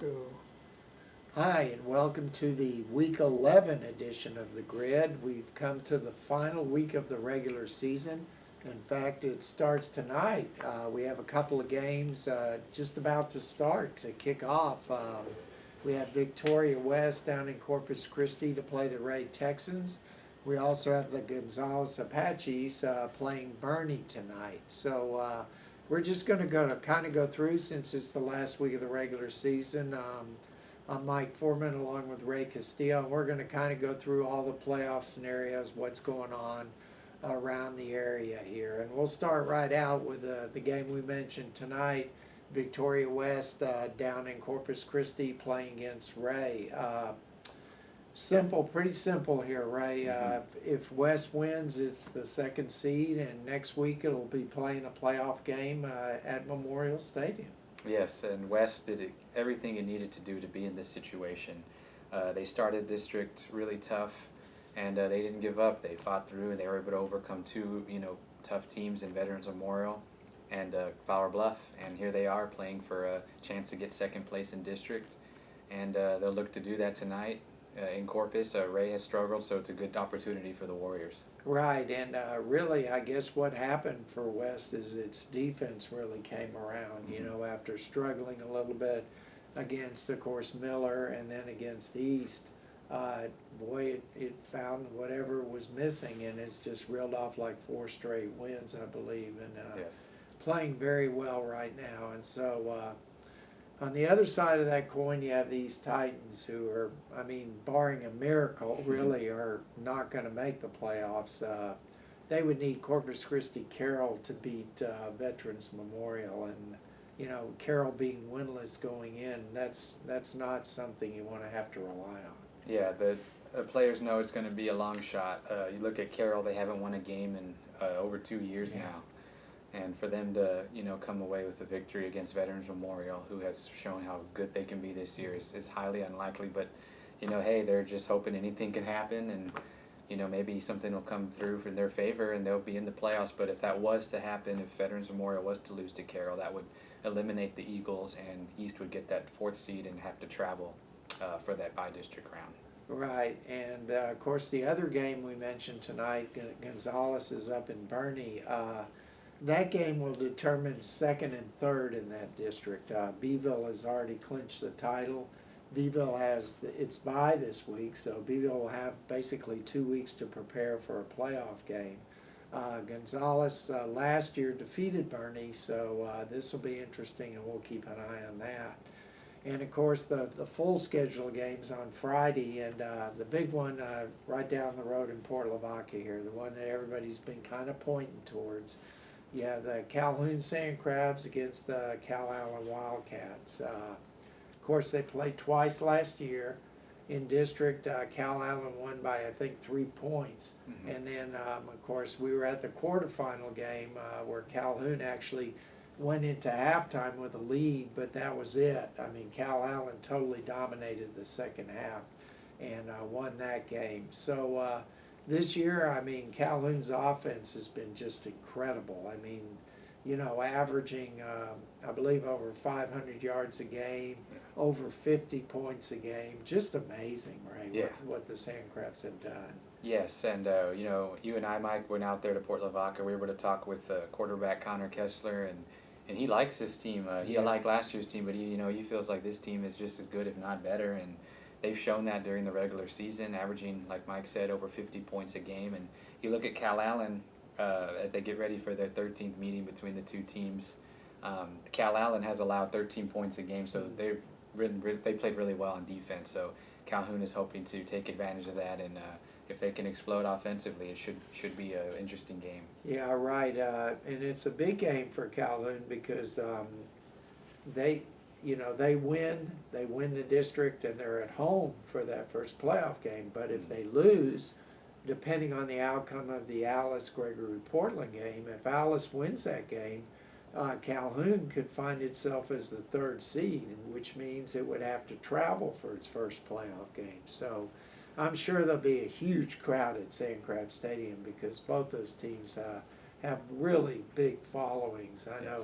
go. Hi, and welcome to the Week 11 edition of The Grid. We've come to the final week of the regular season. In fact, it starts tonight. We have a couple of games just about to start to kick off. We have Victoria West down in Corpus Christi to play the Ray Texans. We also have the Gonzales Apaches playing Bernie tonight. So we're just going to go through since it's the last week of the regular season. I'm Mike Forman along with Ray Castillo, and we're going to kind of go through all the playoff scenarios, what's going on around the area here. And we'll start right out with the game we mentioned tonight, Victoria West down in Corpus Christi playing against Ray. Pretty simple here, Ray. If West wins, it's the second seed, and next week it'll be playing a playoff game at Memorial Stadium. Yes, and West did everything it needed to do to be in this situation. They started district really tough, and they didn't give up. They fought through, and they were able to overcome two, tough teams in Veterans Memorial and Flower Bluff. And here they are playing for a chance to get second place in district, and they'll look to do that tonight in Corpus. Ray has struggled, so it's a good opportunity for the Warriors. Right, and really, I guess what happened for West is its defense really came around, after struggling a little bit against, of course, Miller and then against East. It found whatever was missing, and it's just reeled off like 4 straight wins, I believe, and Yes. playing very well right now. And so on the other side of that coin, you have these Titans who are, barring a miracle, really are not going to make the playoffs. They would need Corpus Christi Carroll to beat Veterans Memorial, and Carroll being winless going in, that's not something you want to have to rely on. Yeah, the players know it's going to be a long shot. You look at Carroll; they haven't won a game in over 2 years now. And for them to, come away with a victory against Veterans Memorial, who has shown how good they can be this year, is highly unlikely. But, hey, they're just hoping anything can happen, and, maybe something will come through in their favor, and they'll be in the playoffs. But if that was to happen, if Veterans Memorial was to lose to Carroll, that would eliminate the Eagles, and East would get that 4th seed and have to travel for that by-district round. Right, and of course the other game we mentioned tonight, Gonzales is up in Bernie. That game will determine second and third in that district. Beeville has already clinched the title. Beeville has its bye this week, so Beeville will have basically 2 weeks to prepare for a playoff game. Gonzales last year defeated Bernie, so this will be interesting, and we'll keep an eye on that. And of course the full schedule of games on Friday, and the big one right down the road in Port Lavaca here, the one that everybody's been kind of pointing towards. Yeah, the Calhoun Sand Crabs against the Calallen Wildcats. Of course, they played twice last year in district. Calallen won by, I think, 3 points. Mm-hmm. And then, of course, we were at the quarterfinal game where Calhoun actually went into halftime with a lead, but that was it. Calallen totally dominated the second half and won that game. So, this year, Calhoun's offense has been just incredible. Averaging, I believe, over 500 yards a game, over 50 points a game. Just amazing, right? Yeah. What the Sand Crabs have done. Yes, and you and I, Mike, went out there to Port Lavaca. We were able to talk with quarterback Connor Kessler, and he likes this team. He liked last year's team, but he feels like this team is just as good, if not better. And they've shown that during the regular season, averaging, like Mike said, over 50 points a game. And you look at Calallen as they get ready for their 13th meeting between the two teams. Calallen has allowed 13 points a game, so they played really well on defense. So Calhoun is hoping to take advantage of that, and if they can explode offensively, it should be an interesting game. Yeah, right. And it's a big game for Calhoun because they win the district, and they're at home for that first playoff game. But if they lose, depending on the outcome of the Alice Gregory Portland game, if Alice wins that game, Calhoun could find itself as the 3rd seed, which means it would have to travel for its first playoff game. So I'm sure there'll be a huge crowd at Sand Crab Stadium because both those teams have really big followings. I know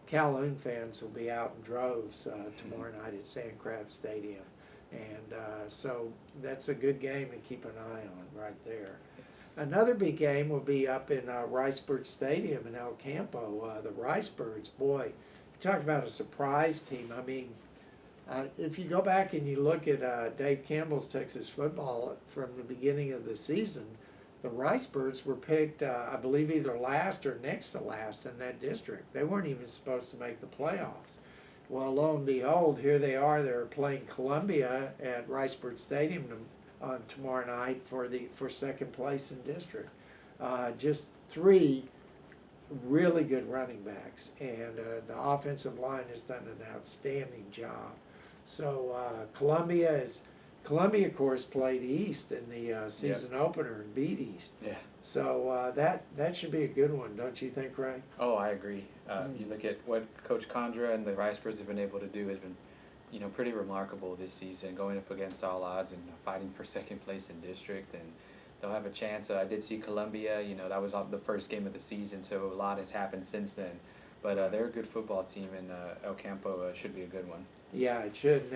Calhoun fans will be out in droves tomorrow night at Sand Crab Stadium. And so that's a good game to keep an eye on right there. Yes. Another big game will be up in Ricebird Stadium in Ocampo. The Ricebirds, boy, you talk about a surprise team. I mean, if you go back and you look at Dave Campbell's Texas football from the beginning of the season, the Ricebirds were picked, I believe, either last or next to last in that district. They weren't even supposed to make the playoffs. Well, lo and behold, here they are. They're playing Colombia at Ricebird Stadium on tomorrow night for second place in district. Just three really good running backs, and the offensive line has done an outstanding job. So Columbia, of course, played East in the season opener and beat East. Yeah. So that should be a good one, don't you think, Ray? Oh, I agree. You look at what Coach Condra and the Ricebirds have been able to do has been, pretty remarkable this season, going up against all odds and fighting for second place in district, and they'll have a chance. I did see Columbia. That was the first game of the season, so a lot has happened since then. But they're a good football team, and Ocampo should be a good one. Yeah, it should.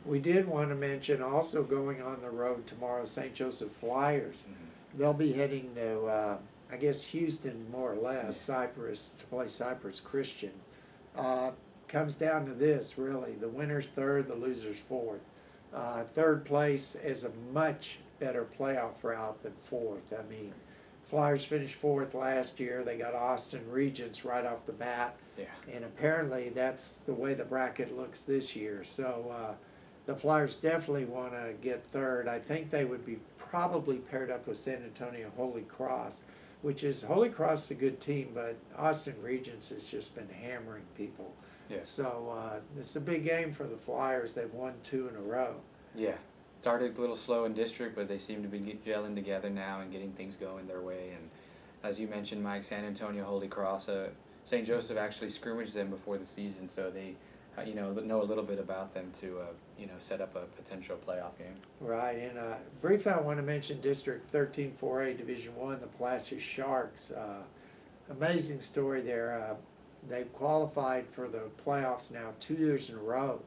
We did want to mention also going on the road tomorrow, St. Joseph Flyers. Mm-hmm. They'll be heading to, I guess, Houston, more or less, Cypress, to play Cypress Christian. Comes down to this, really. The winner's third, the loser's fourth. Third place is a much better playoff route than fourth. I mean, Flyers finished fourth last year. They got Austin Regents right off the bat. Yeah. And apparently that's the way the bracket looks this year. So the Flyers definitely want to get third. I think they would be probably paired up with San Antonio Holy Cross, which is, Holy Cross is a good team, but Austin Regents has just been hammering people. Yes. So it's a big game for the Flyers. They've won 2 in a row. Yeah. Started a little slow in district, but they seem to be gelling together now and getting things going their way. And as you mentioned, Mike, San Antonio Holy Cross, St. Joseph actually scrimmaged them before the season, so they know a little bit about them to set up a potential playoff game. Right, and briefly I want to mention District 13 4A Division I, the Pulaski Sharks. Amazing story there. They've qualified for the playoffs now 2 years in a row,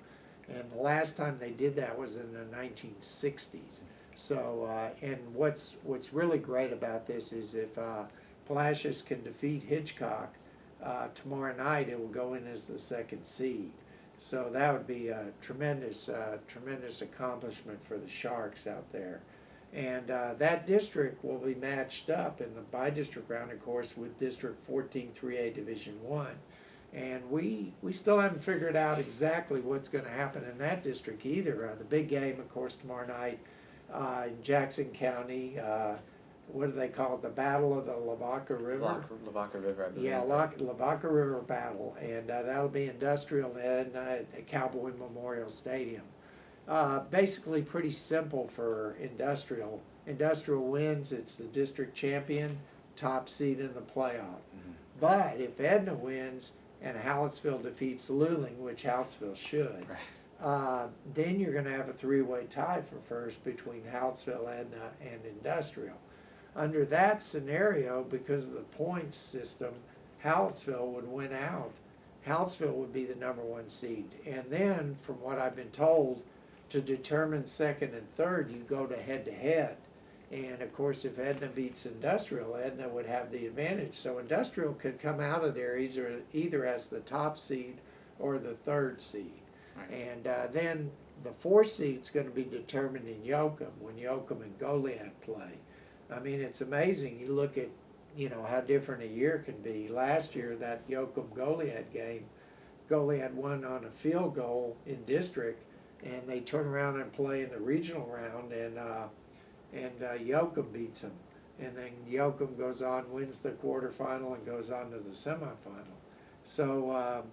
and the last time they did that was in the 1960s. So, and what's really great about this is if Pulaski can defeat Hitchcock tomorrow night, it will go in as the second seed. So that would be a tremendous accomplishment for the Sharks out there. And that district will be matched up in the by-district round, of course, with District 14 3A Division I. And we still haven't figured out exactly what's going to happen in that district either. The big game, of course, tomorrow night in Jackson County. What do they call it? The Battle of the Lavaca River? Lavaca River, I believe. Yeah, Lavaca River Battle, and that'll be Industrial at Cowboy Memorial Stadium. Basically pretty simple for Industrial. Industrial wins, it's the district champion, top seed in the playoff. Mm-hmm. But if Edna wins and Hallettsville defeats Luling, which Hallettsville should, Right. then you're going to have a three-way tie for first between Hallettsville, Edna, and Industrial. Under that scenario, because of the points system, Hallettsville would win out. Hallettsville would be the number 1 seed. And then, from what I've been told, to determine second and third, you go to head-to-head. And, of course, if Edna beats Industrial, Edna would have the advantage. So Industrial could come out of there either as the top seed or the 3rd seed. Right. And then the 4th seed's going to be determined in Yoakum, when Yoakum and Goliad play. I mean, it's amazing. You look at, how different a year can be. Last year, that Yoakum-Goliad game, Goliad won on a field goal in district, and they turn around and play in the regional round, and Yoakum beats them. And then Yoakum goes on, wins the quarterfinal, and goes on to the semifinal. So,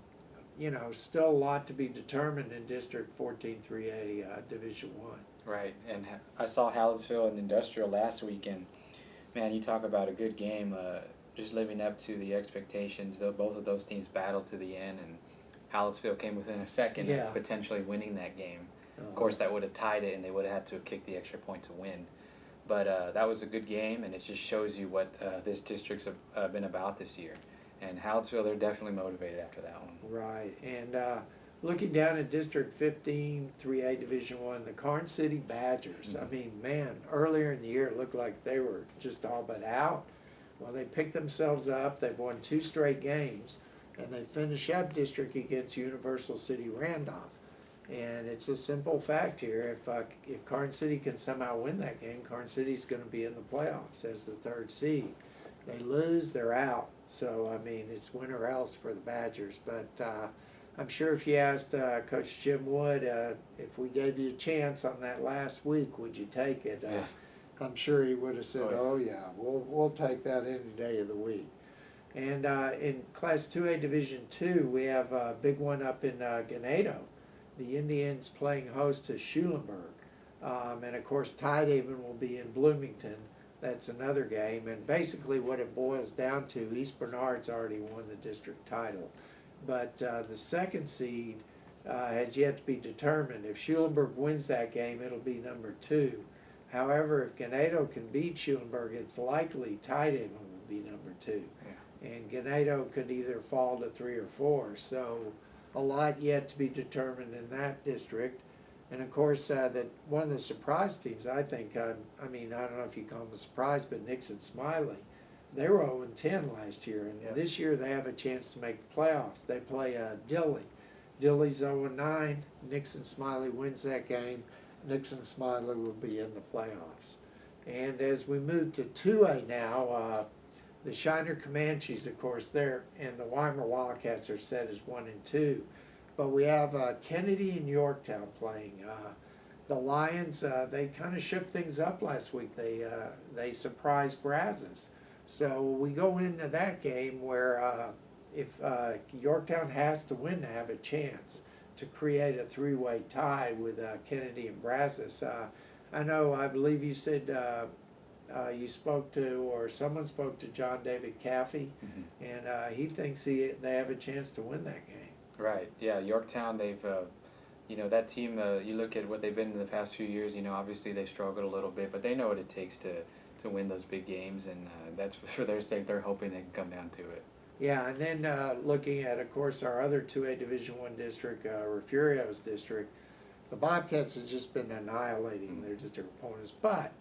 still a lot to be determined in District 14 3A Division I. Right, and I saw Hallettsville and Industrial last week, and man, you talk about a good game, just living up to the expectations. Both of those teams battled to the end, and Hallettsville came within a second of potentially winning that game. Of course, that would have tied it, and they would have had to have kicked the extra point to win. But that was a good game, and it just shows you what this district's been about this year. And Hallettsville, they're definitely motivated after that one. Right, and looking down at District 15, 3A Division I, the Karn City Badgers. I mean, man, earlier in the year it looked like they were just all but out. Well, they picked themselves up. They've won 2 straight games, and they finish up district against Universal City Randolph. And it's a simple fact here. If Karn City can somehow win that game, Karn City's going to be in the playoffs as the 3rd seed. They lose, they're out. So, I mean, it's win or else for the Badgers. But I'm sure if you asked Coach Jim Wood, if we gave you a chance on that last week, would you take it? Yeah. I'm sure he would have said, oh yeah, we'll take that any day of the week. And in Class 2A Division II, we have a big one up in Ganado. The Indians playing host to Schulenburg. And of course, Tidehaven will be in Bloomington. That's another game. And basically what it boils down to, East Bernard's already won the district title. But the 2nd seed has yet to be determined. If Schulenburg wins that game, it'll be number 2. However, if Ganado can beat Schulenburg, it's likely Tidehaven will be number 2. Yeah. And Ganado could either fall to 3 or 4. So a lot yet to be determined in that district. And of course, one of the surprise teams, I think, I mean, I don't know if you call them a surprise, but Nixon Smiley, they were 0-10 last year. And Yep. this year they have a chance to make the playoffs. They play Dilley. Dilley's 0-9. Nixon Smiley wins that game. Nixon Smiley will be in the playoffs. And as we move to 2A now, the Shiner Comanches, of course, and the Weimar Wildcats are set as 1-2. But we have Kennedy and Yorktown playing. The Lions, they kind of shook things up last week. They surprised Brazos. So we go into that game where if Yorktown has to win to have a chance to create a 3-way tie with Kennedy and Brazos. I believe you said you spoke to, or someone spoke to John David Caffey, and he thinks they have a chance to win that game. Right. Yeah. Yorktown, they've, that team. You look at what they've been in the past few years. Obviously they struggled a little bit, but they know what it takes to win those big games, and that's for their sake. They're hoping they can come down to it. Yeah, and then looking at, of course, our other 2A Division I district, Refugio's district, the Bobcats have just been annihilating their district opponents. But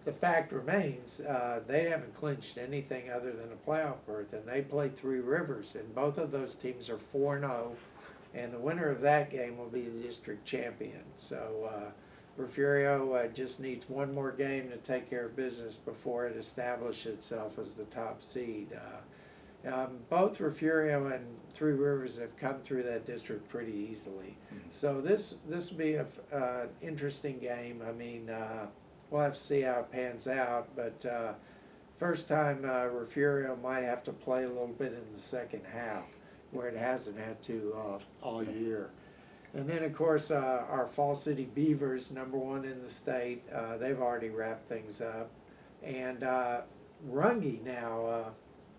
the fact remains, they haven't clinched anything other than a playoff berth, and they play Three Rivers, and both of those teams are 4-0, and the winner of that game will be the district champion. So Refugio just needs one more game to take care of business before it establishes itself as the top seed. Both Refugio and Three Rivers have come through that district pretty easily. So this will be an interesting game. I mean, we'll have to see how it pans out, but first time Refugio might have to play a little bit in the second half, where it hasn't had to all year. And then, of course, our Fall City Beavers, #1 in the state, they've already wrapped things up. And Runge now,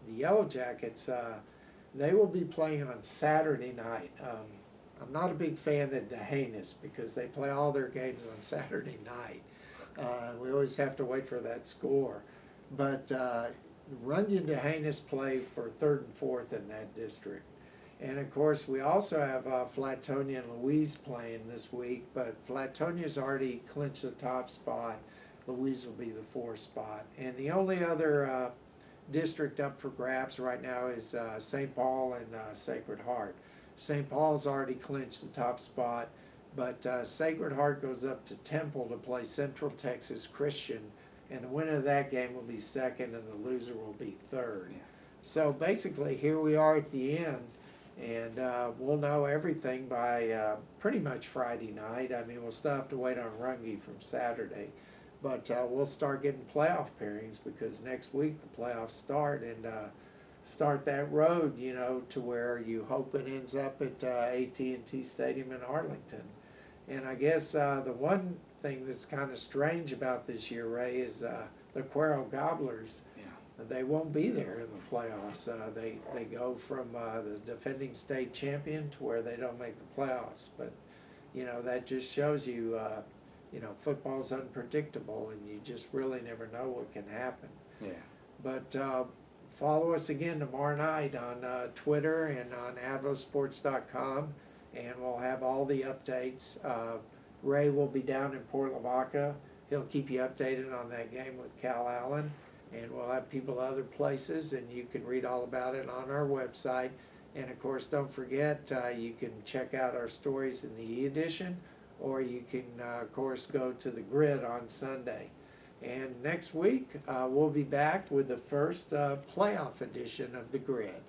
the Yellow Jackets, they will be playing on Saturday night. I'm not a big fan of Dehanis because they play all their games on Saturday night. We always have to wait for that score. But Runge and Dehanis play for 3rd and 4th in that district. And of course, we also have Flatonia and Louise playing this week, but Flatonia's already clinched the top spot. Louise will be the 4th spot. And the only other district up for grabs right now is St. Paul and Sacred Heart. St. Paul's already clinched the top spot, but Sacred Heart goes up to Temple to play Central Texas Christian, and the winner of that game will be 2nd and the loser will be 3rd. Yeah. So basically here we are at the end, and we'll know everything by pretty much Friday night. I mean, we'll still have to wait on Runge from Saturday. But we'll start getting playoff pairings because next week the playoffs start, and start that road, to where you hope it ends up at AT&T Stadium in Arlington. And I guess the one thing that's kind of strange about this year, Ray, is the Cuero Gobblers. Yeah. They won't be there in the playoffs. They go from the defending state champion to where they don't make the playoffs. But, that just shows you football's unpredictable, and you just really never know what can happen. Yeah. But follow us again tomorrow night on Twitter and on advosports.com, and we'll have all the updates. Ray will be down in Port Lavaca. He'll keep you updated on that game with Calallen, and we'll have people other places, and you can read all about it on our website. And of course, don't forget, you can check out our stories in the e-edition, or you can, of course, go to the Grid on Sunday. And next week, we'll be back with the first playoff edition of the Grid.